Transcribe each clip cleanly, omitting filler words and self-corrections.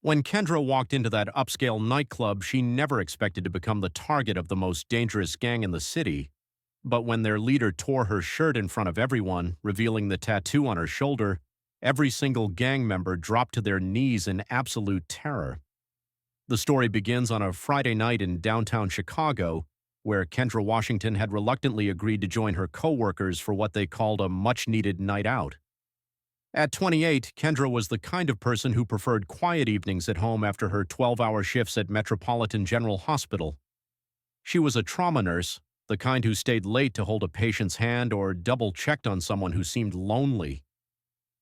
When Kendra walked into that upscale nightclub, she never expected to become the target of the most dangerous gang in the city. But when their leader tore her shirt in front of everyone, revealing the tattoo on her shoulder, every single gang member dropped to their knees in absolute terror. The story begins on a Friday night in downtown Chicago, where Kendra Washington had reluctantly agreed to join her coworkers for what they called a much-needed night out. At 28, Kendra was the kind of person who preferred quiet evenings at home after her 12-hour shifts at Metropolitan General Hospital. She was a trauma nurse, the kind who stayed late to hold a patient's hand or double-checked on someone who seemed lonely.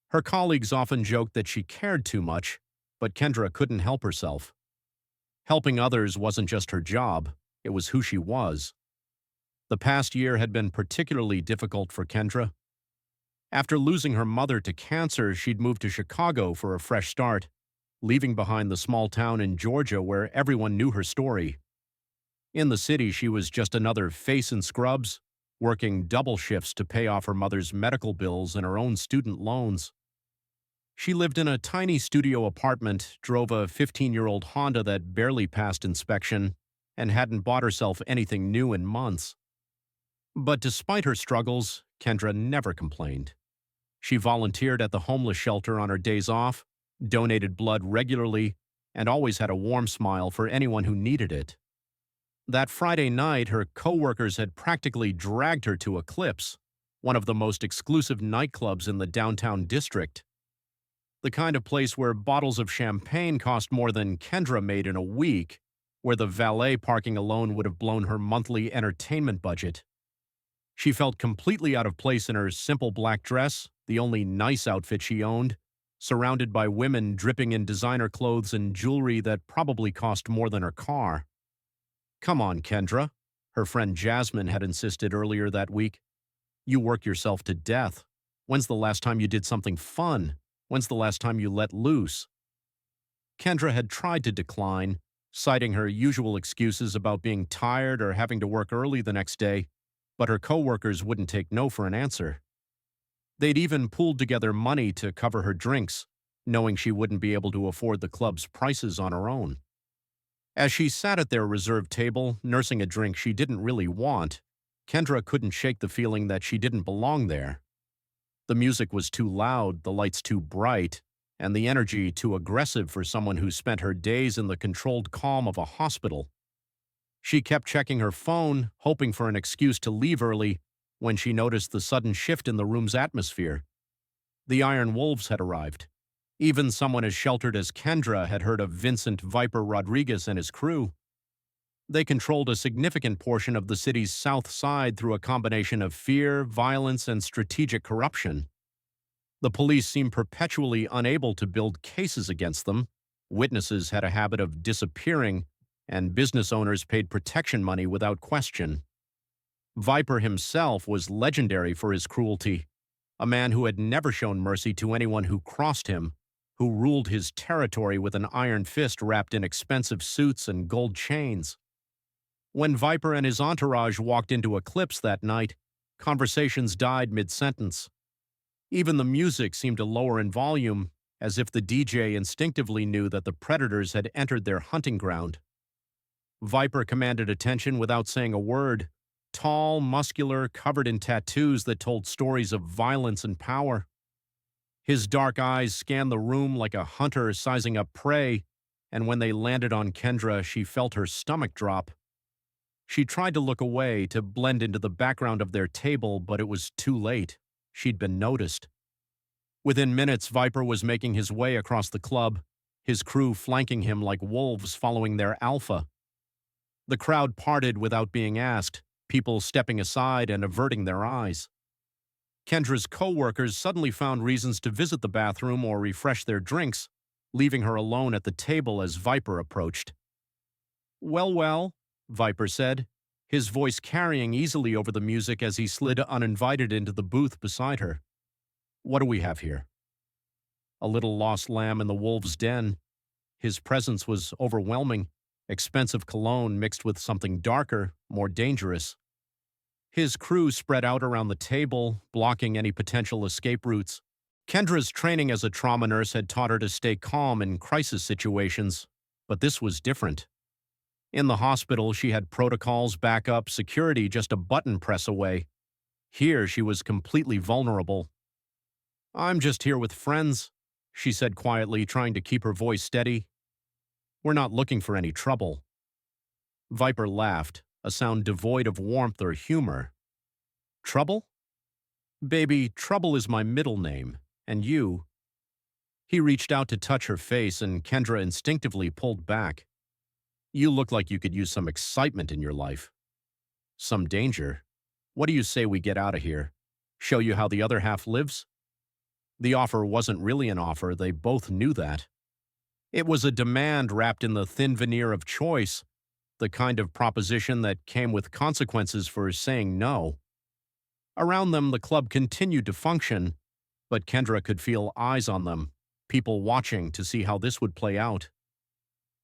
Her colleagues often joked that she cared too much, but Kendra couldn't help herself. Helping others wasn't just her job, it was who she was. The past year had been particularly difficult for Kendra. After losing her mother to cancer, she'd moved to Chicago for a fresh start, leaving behind the small town in Georgia where everyone knew her story. In the city, she was just another face in scrubs, working double shifts to pay off her mother's medical bills and her own student loans. She lived in a tiny studio apartment, drove a 15-year-old Honda that barely passed inspection, and hadn't bought herself anything new in months. But despite her struggles, Kendra never complained. She volunteered at the homeless shelter on her days off, donated blood regularly, and always had a warm smile for anyone who needed it. That Friday night, her coworkers had practically dragged her to Eclipse, one of the most exclusive nightclubs in the downtown district. The kind of place where bottles of champagne cost more than Kendra made in a week, where the valet parking alone would have blown her monthly entertainment budget. She felt completely out of place in her simple black dress, the only nice outfit she owned, surrounded by women dripping in designer clothes and jewelry that probably cost more than her car. "Come on, Kendra," her friend Jasmine had insisted earlier that week. "You work yourself to death. When's the last time you did something fun? When's the last time you let loose?" Kendra had tried to decline, citing her usual excuses about being tired or having to work early the next day, but her coworkers wouldn't take no for an answer. They'd even pooled together money to cover her drinks, knowing she wouldn't be able to afford the club's prices on her own. As she sat at their reserved table, nursing a drink she didn't really want, Kendra couldn't shake the feeling that she didn't belong there. The music was too loud, the lights too bright, and the energy too aggressive for someone who spent her days in the controlled calm of a hospital. She kept checking her phone, hoping for an excuse to leave early, when she noticed the sudden shift in the room's atmosphere. The Iron Wolves had arrived. Even someone as sheltered as Kendra had heard of Vincent Viper Rodriguez and his crew. They controlled a significant portion of the city's south side through a combination of fear, violence, and strategic corruption. The police seemed perpetually unable to build cases against them, witnesses had a habit of disappearing, and business owners paid protection money without question. Viper himself was legendary for his cruelty, a man who had never shown mercy to anyone who crossed him, who ruled his territory with an iron fist wrapped in expensive suits and gold chains. When Viper and his entourage walked into Eclipse that night, conversations died mid-sentence. Even the music seemed to lower in volume, as if the DJ instinctively knew that the predators had entered their hunting ground. Viper commanded attention without saying a word, tall, muscular, covered in tattoos that told stories of violence and power. His dark eyes scanned the room like a hunter sizing up prey, and when they landed on Kendra, she felt her stomach drop. She tried to look away, to blend into the background of their table, but it was too late. She'd been noticed. Within minutes, Viper was making his way across the club, his crew flanking him like wolves following their alpha. The crowd parted without being asked, people stepping aside and averting their eyes. Kendra's co-workers suddenly found reasons to visit the bathroom or refresh their drinks, leaving her alone at the table as Viper approached. "Well, well," Viper said, his voice carrying easily over the music as he slid uninvited into the booth beside her. "What do we have here?" A little lost lamb in the wolf's den. His presence was overwhelming, expensive cologne mixed with something darker, more dangerous. His crew spread out around the table, blocking any potential escape routes. Kendra's training as a trauma nurse had taught her to stay calm in crisis situations, but this was different. In the hospital, she had protocols, backup, security just a button press away. Here, she was completely vulnerable. "I'm just here with friends," she said quietly, trying to keep her voice steady. "We're not looking for any trouble." Viper laughed, a sound devoid of warmth or humor. "Trouble? Baby, Trouble is my middle name. And you—" He reached out to touch her face, and Kendra instinctively pulled back. "You look like you could use some excitement in your life." "Some danger? What do you say we get out of here? Show you how the other half lives?" The offer wasn't really an offer, they both knew that. It was a demand wrapped in the thin veneer of choice, the kind of proposition that came with consequences for saying no. Around them, the club continued to function, but Kendra could feel eyes on them, people watching to see how this would play out.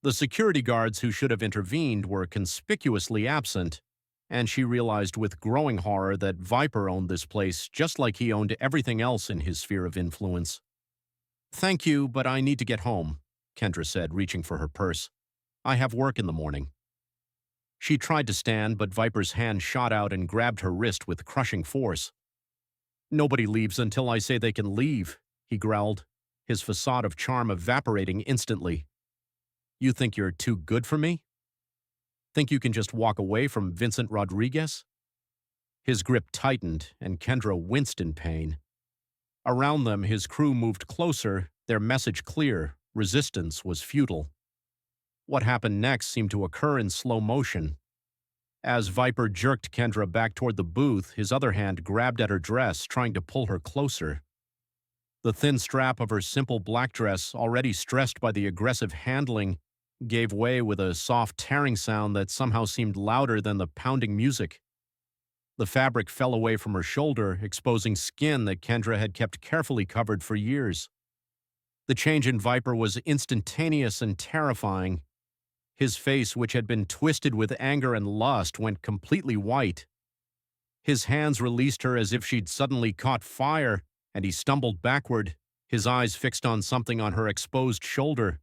The security guards who should have intervened were conspicuously absent, and she realized with growing horror that Viper owned this place just like he owned everything else in his sphere of influence. "Thank you, but I need to get home," Kendra said, reaching for her purse. "I have work in the morning." She tried to stand, but Viper's hand shot out and grabbed her wrist with crushing force. "Nobody leaves until I say they can leave," he growled, his facade of charm evaporating instantly. "You think you're too good for me? Think you can just walk away from Vincent Rodriguez?" His grip tightened, and Kendra winced in pain. Around them, his crew moved closer, their message clear: resistance was futile. What happened next seemed to occur in slow motion. As Viper jerked Kendra back toward the booth, his other hand grabbed at her dress, trying to pull her closer. The thin strap of her simple black dress, already stressed by the aggressive handling, gave way with a soft tearing sound that somehow seemed louder than the pounding music. The fabric fell away from her shoulder, exposing skin that Kendra had kept carefully covered for years. The change in Viper was instantaneous and terrifying. His face, which had been twisted with anger and lust, went completely white. His hands released her as if she'd suddenly caught fire, and he stumbled backward, his eyes fixed on something on her exposed shoulder.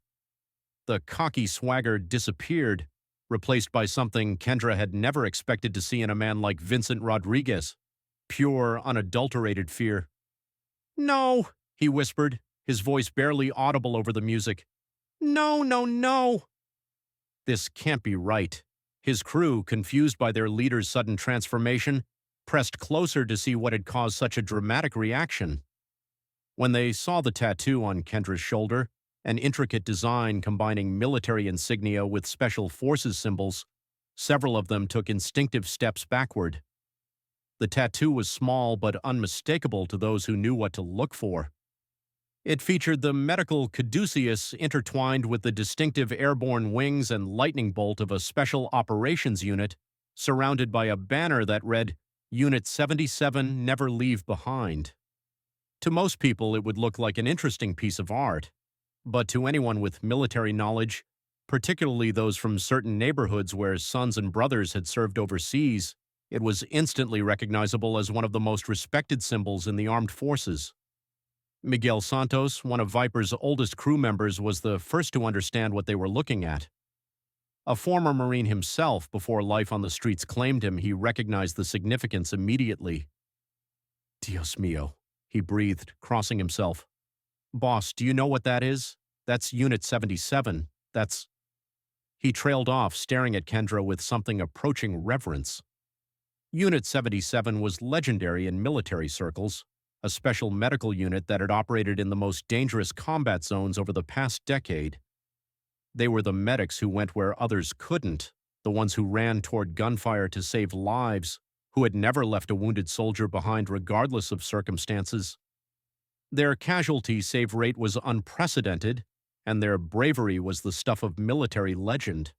The cocky swagger disappeared, replaced by something Kendra had never expected to see in a man like Vincent Rodriguez: pure, unadulterated fear. "No," he whispered, his voice barely audible over the music. "No, no, no." This can't be right. His crew, confused by their leader's sudden transformation, pressed closer to see what had caused such a dramatic reaction. When they saw the tattoo on Kendra's shoulder, an intricate design combining military insignia with special forces symbols, several of them took instinctive steps backward. The tattoo was small but unmistakable to those who knew what to look for. It featured the medical caduceus intertwined with the distinctive airborne wings and lightning bolt of a special operations unit, surrounded by a banner that read, "Unit 77, Never Leave Behind." To most people, it would look like an interesting piece of art, but to anyone with military knowledge, particularly those from certain neighborhoods where sons and brothers had served overseas, it was instantly recognizable as one of the most respected symbols in the armed forces. Miguel Santos, one of Viper's oldest crew members, was the first to understand what they were looking at. A former Marine himself, before life on the streets claimed him, he recognized the significance immediately. "Dios mío," he breathed, crossing himself. "Boss, do you know what that is? That's Unit 77. That's—" He trailed off, staring at Kendra with something approaching reverence. Unit 77 was legendary in military circles, a special medical unit that had operated in the most dangerous combat zones over the past decade. They were the medics who went where others couldn't, the ones who ran toward gunfire to save lives, who had never left a wounded soldier behind regardless of circumstances. Their casualty save rate was unprecedented, and their bravery was the stuff of military legend.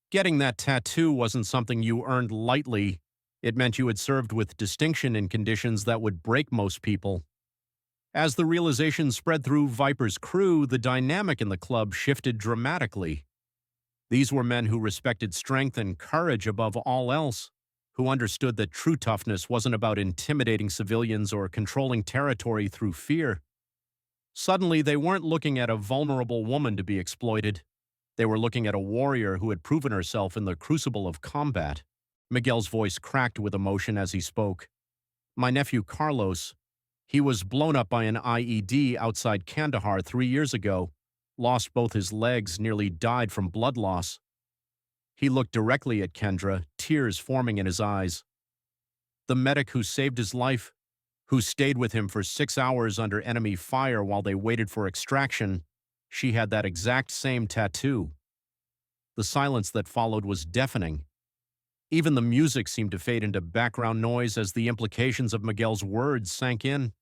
Getting that tattoo wasn't something you earned lightly. It meant you had served with distinction in conditions that would break most people. As the realization spread through Viper's crew, the dynamic in the club shifted dramatically. These were men who respected strength and courage above all else, who understood that true toughness wasn't about intimidating civilians or controlling territory through fear. Suddenly, they weren't looking at a vulnerable woman to be exploited. They were looking at a warrior who had proven herself in the crucible of combat. Miguel's voice cracked with emotion as he spoke. My nephew Carlos, he was blown up by an IED outside Kandahar 3 years ago, lost both his legs, nearly died from blood loss. He looked directly at Kendra, tears forming in his eyes. The medic who saved his life, who stayed with him for 6 hours under enemy fire while they waited for extraction, she had that exact same tattoo. The silence that followed was deafening. Even the music seemed to fade into background noise as the implications of Miguel's words sank in.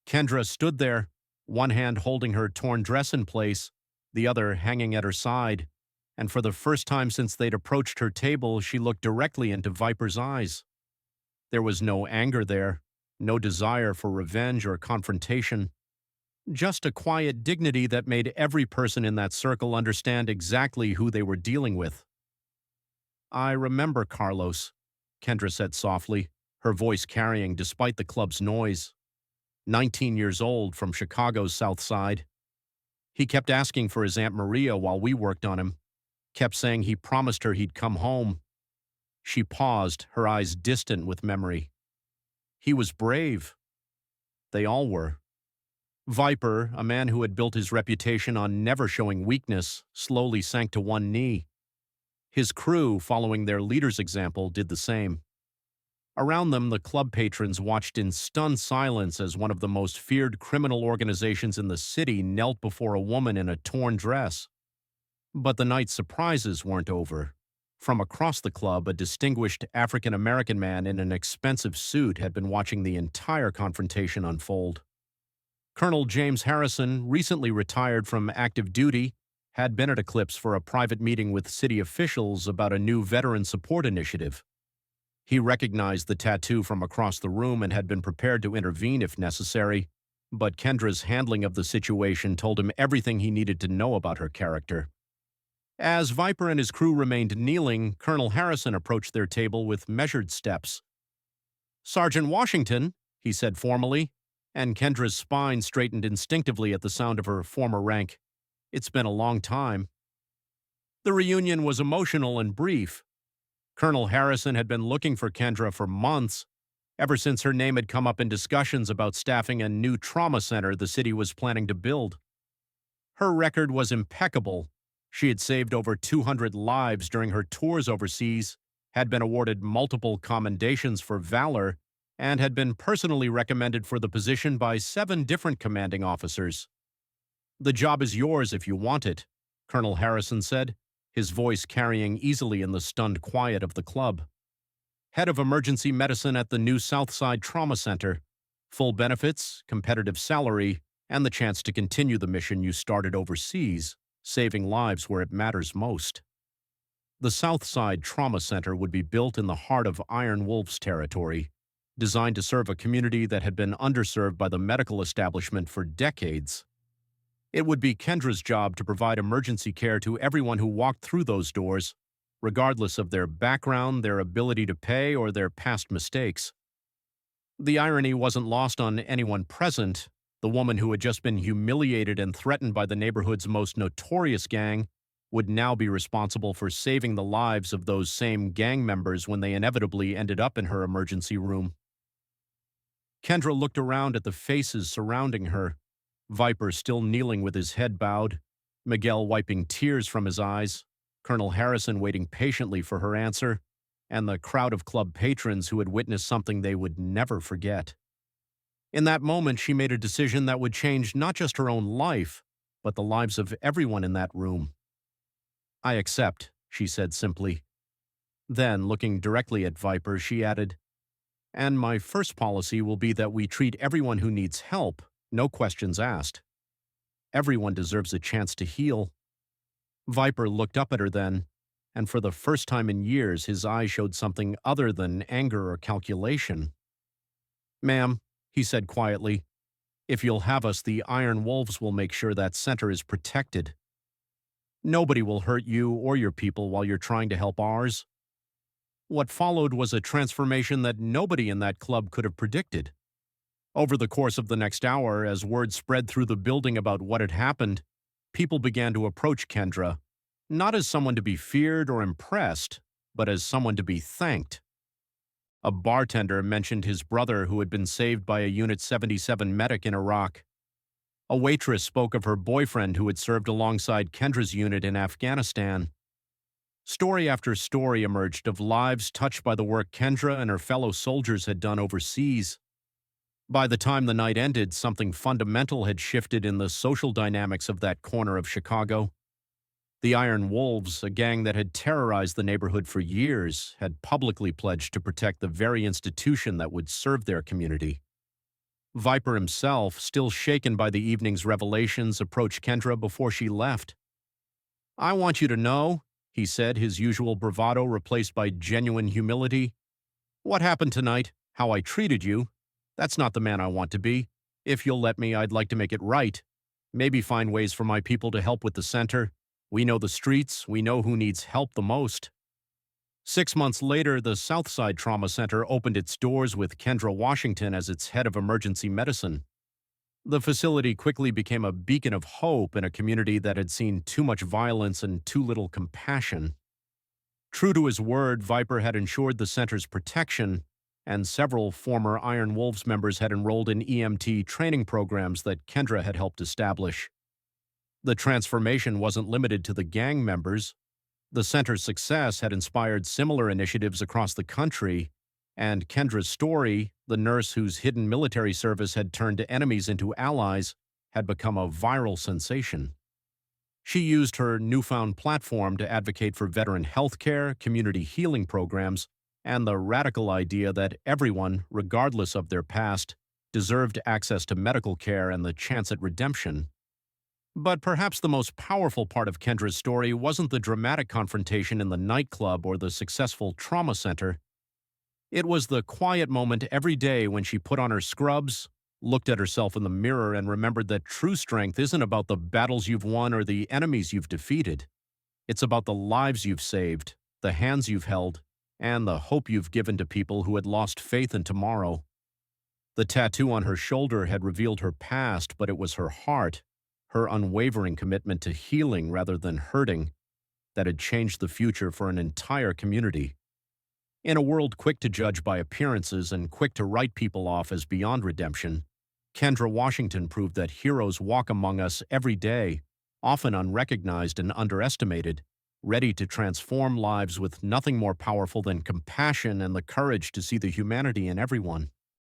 Kendra stood there, one hand holding her torn dress in place, the other hanging at her side, and for the first time since they'd approached her table, she looked directly into Viper's eyes. There was no anger there, no desire for revenge or confrontation, just a quiet dignity that made every person in that circle understand exactly who they were dealing with. I remember Carlos, Kendra said softly, her voice carrying despite the club's noise. 19 years old, from Chicago's South Side. He kept asking for his Aunt Maria while we worked on him, kept saying he promised her he'd come home. She paused, her eyes distant with memory. He was brave. They all were. Viper, a man who had built his reputation on never showing weakness, slowly sank to one knee. His crew, following their leader's example, did the same. Around them, the club patrons watched in stunned silence as one of the most feared criminal organizations in the city knelt before a woman in a torn dress. But the night's surprises weren't over. From across the club, a distinguished African-American man in an expensive suit had been watching the entire confrontation unfold. Colonel James Harrison, recently retired from active duty, had been at Eclipse for a private meeting with city officials about a new veteran support initiative. He recognized the tattoo from across the room and had been prepared to intervene if necessary, but Kendra's handling of the situation told him everything he needed to know about her character. As Viper and his crew remained kneeling, Colonel Harrison approached their table with measured steps. "Sergeant Washington," he said formally, and Kendra's spine straightened instinctively at the sound of her former rank. "It's been a long time." The reunion was emotional and brief. Colonel Harrison had been looking for Kendra for months, ever since her name had come up in discussions about staffing a new trauma center the city was planning to build. Her record was impeccable. She had saved over 200 lives during her tours overseas, had been awarded multiple commendations for valor, and had been personally recommended for the position by 7 different commanding officers. "The job is yours if you want it," Colonel Harrison said, his voice carrying easily in the stunned quiet of the club. "Head of emergency medicine at the new Southside Trauma Center. Full benefits, competitive salary, and the chance to continue the mission you started overseas, saving lives where it matters most." The Southside Trauma Center would be built in the heart of Iron Wolves territory, designed to serve a community that had been underserved by the medical establishment for decades. It would be Kendra's job to provide emergency care to everyone who walked through those doors, regardless of their background, their ability to pay, or their past mistakes. The irony wasn't lost on anyone present. The woman who had just been humiliated and threatened by the neighborhood's most notorious gang would now be responsible for saving the lives of those same gang members when they inevitably ended up in her emergency room. Kendra looked around at the faces surrounding her. Viper still kneeling with his head bowed, Miguel wiping tears from his eyes, Colonel Harrison waiting patiently for her answer, and the crowd of club patrons who had witnessed something they would never forget. In that moment, she made a decision that would change not just her own life, but the lives of everyone in that room. "I accept," she said simply. Then, looking directly at Viper, she added, "And my first policy will be that we treat everyone who needs help, no questions asked. Everyone deserves a chance to heal." Viper looked up at her then, and for the first time in years, his eyes showed something other than anger or calculation. "Ma'am," he said quietly, "if you'll have us, the Iron Wolves will make sure that center is protected. Nobody will hurt you or your people while you're trying to help ours." What followed was a transformation that nobody in that club could have predicted. Over the course of the next hour, as word spread through the building about what had happened, people began to approach Kendra, not as someone to be feared or impressed, but as someone to be thanked. A bartender mentioned his brother who had been saved by a Unit 77 medic in Iraq. A waitress spoke of her boyfriend who had served alongside Kendra's unit in Afghanistan. Story after story emerged of lives touched by the work Kendra and her fellow soldiers had done overseas. By the time the night ended, something fundamental had shifted in the social dynamics of that corner of Chicago. The Iron Wolves, a gang that had terrorized the neighborhood for years, had publicly pledged to protect the very institution that would serve their community. Viper himself, still shaken by the evening's revelations, approached Kendra before she left. "I want you to know," he said, his usual bravado replaced by genuine humility, "what happened tonight, how I treated you, that's not the man I want to be. If you'll let me, I'd like to make it right. Maybe find ways for my people to help with the center. We know the streets, we know who needs help the most." 6 months later, the Southside Trauma Center opened its doors with Kendra Washington as its head of emergency medicine. The facility quickly became a beacon of hope in a community that had seen too much violence and too little compassion. True to his word, Viper had ensured the center's protection, and several former Iron Wolves members had enrolled in EMT training programs that Kendra had helped establish. The transformation wasn't limited to the gang members. The center's success had inspired similar initiatives across the country, and Kendra's story, the nurse whose hidden military service had turned enemies into allies, had become a viral sensation. She used her newfound platform to advocate for veteran health care, community healing programs, and the radical idea that everyone, regardless of their past, deserved access to medical care and the chance at redemption. But perhaps the most powerful part of Kendra's story wasn't the dramatic confrontation in the nightclub or the successful trauma center. It was the quiet moment every day when she put on her scrubs, looked at herself in the mirror, and remembered that true strength isn't about the battles you've won or the enemies you've defeated. It's about the lives you've saved, the hands you've held, and the hope you've given to people who had lost faith in tomorrow. The tattoo on her shoulder had revealed her past, but it was her heart, her unwavering commitment to healing rather than hurting, that had changed the future for an entire community. In a world quick to judge by appearances and quick to write people off as beyond redemption, Kendra Washington proved that heroes walk among us every day, often unrecognized and underestimated, ready to transform lives with nothing more powerful than compassion and the courage to see the humanity in everyone.